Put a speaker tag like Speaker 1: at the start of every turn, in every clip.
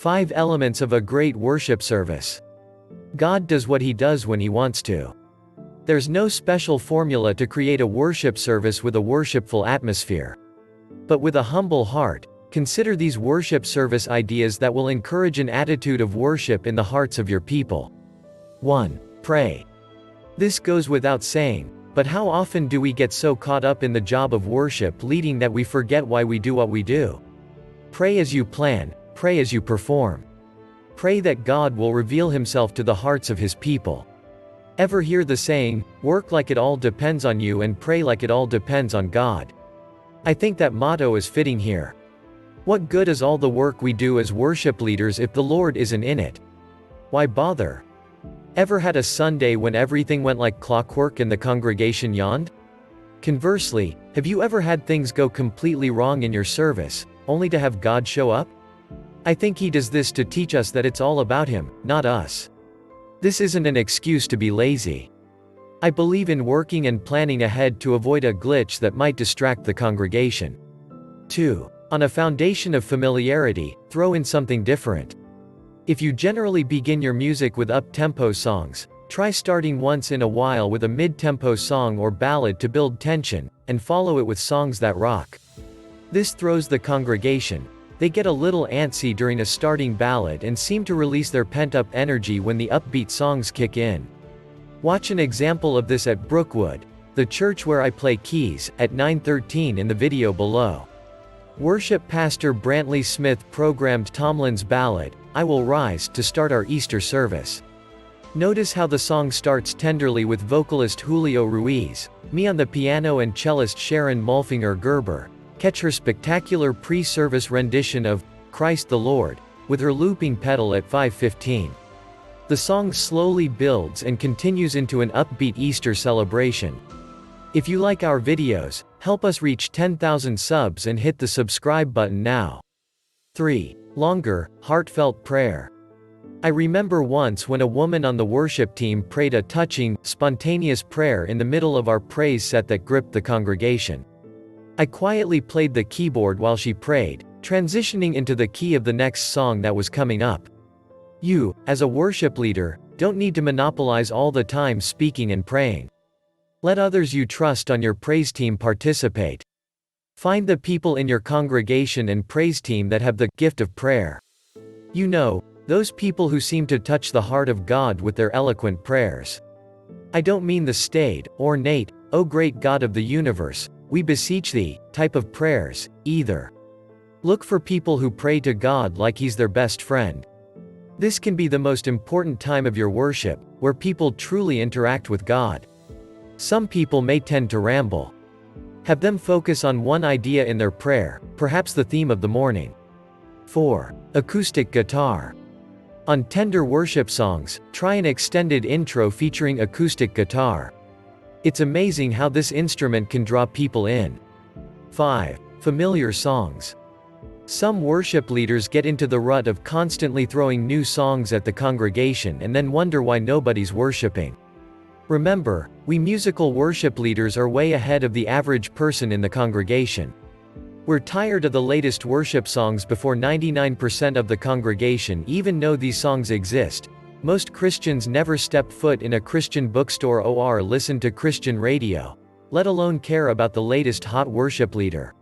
Speaker 1: 5 elements of a great worship service. God does what He does when He wants to. There's no special formula to create a worship service with a worshipful atmosphere. But with a humble heart, consider these worship service ideas that will encourage an attitude of worship in the hearts of your people. 1. Pray. This goes without saying, but how often do we get so caught up in the job of worship leading that we forget why we do what we do? Pray as you plan, pray as you perform. Pray that God will reveal Himself to the hearts of His people. Ever hear the saying, work like it all depends on you and pray like it all depends on God? I think that motto is fitting here. What good is all the work we do as worship leaders if the Lord isn't in it? Why bother? Ever had a Sunday when everything went like clockwork and the congregation yawned? Conversely, have you ever had things go completely wrong in your service, only to have God show up? I think He does this to teach us that it's all about Him, not us. This isn't an excuse to be lazy. I believe in working and planning ahead to avoid a glitch that might distract the congregation. 2. On a foundation of familiarity, throw in something different. If you generally begin your music with up-tempo songs, try starting once in a while with a mid-tempo song or ballad to build tension, and follow it with songs that rock. This throws the congregation. They get a little antsy during a starting ballad and seem to release their pent-up energy when the upbeat songs kick in. Watch an example of this at Brookwood, the church where I play keys, at 9:13 in the video below. Worship Pastor Brantley Smith programmed Tomlin's ballad, I Will Rise, to start our Easter service. Notice how the song starts tenderly with vocalist Julio Ruiz, me on the piano and cellist Sharon Mulfinger Gerber. Catch her spectacular pre-service rendition of Christ the Lord, with her looping pedal at 5:15. The song slowly builds and continues into an upbeat Easter celebration. If you like our videos, help us reach 10,000 subs and hit the subscribe button now. 3. Longer, heartfelt prayer. I remember once when a woman on the worship team prayed a touching, spontaneous prayer in the middle of our praise set that gripped the congregation. I quietly played the keyboard while she prayed, transitioning into the key of the next song that was coming up. You, as a worship leader, don't need to monopolize all the time speaking and praying. Let others you trust on your praise team participate. Find the people in your congregation and praise team that have the gift of prayer. You know, those people who seem to touch the heart of God with their eloquent prayers. I don't mean the staid, ornate, "O great God of the universe, we beseech thee" type of prayers, either. Look for people who pray to God like He's their best friend. This can be the most important time of your worship, where people truly interact with God. Some people may tend to ramble. Have them focus on one idea in their prayer, perhaps the theme of the morning. 4. Acoustic guitar. On tender worship songs, try an extended intro featuring acoustic guitar. It's amazing how this instrument can draw people in. 5. Familiar songs. Some worship leaders get into the rut of constantly throwing new songs at the congregation and then wonder why nobody's worshiping. Remember, we musical worship leaders are way ahead of the average person in the congregation. We're tired of the latest worship songs before 99% of the congregation even know these songs exist. Most Christians never step foot in a Christian bookstore or listen to Christian radio, let alone care about the latest hot worship leader.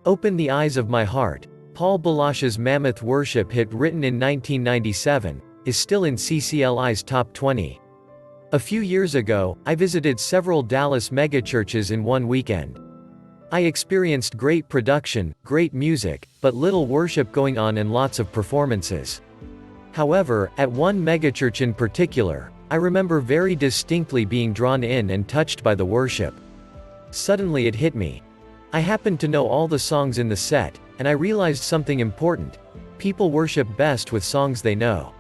Speaker 1: Open the Eyes of My Heart, Paul Balash's mammoth worship hit written in 1997, is still in CCLI's top 20. A few years ago, I visited several Dallas megachurches in one weekend. I experienced great production, great music, but little worship going on and lots of performances. However, at one megachurch in particular, I remember very distinctly being drawn in and touched by the worship. Suddenly it hit me. I happened to know all the songs in the set, and I realized something important. People worship best with songs they know.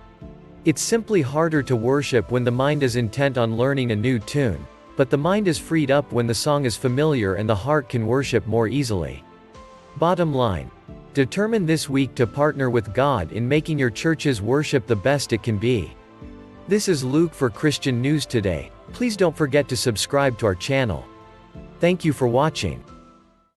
Speaker 1: It's simply harder to worship when the mind is intent on learning a new tune, but the mind is freed up when the song is familiar and the heart can worship more easily. Bottom line. Determine this week to partner with God in making your church's worship the best it can be. This is Luke for Christian News Today. Please don't forget to subscribe to our channel. Thank you for watching.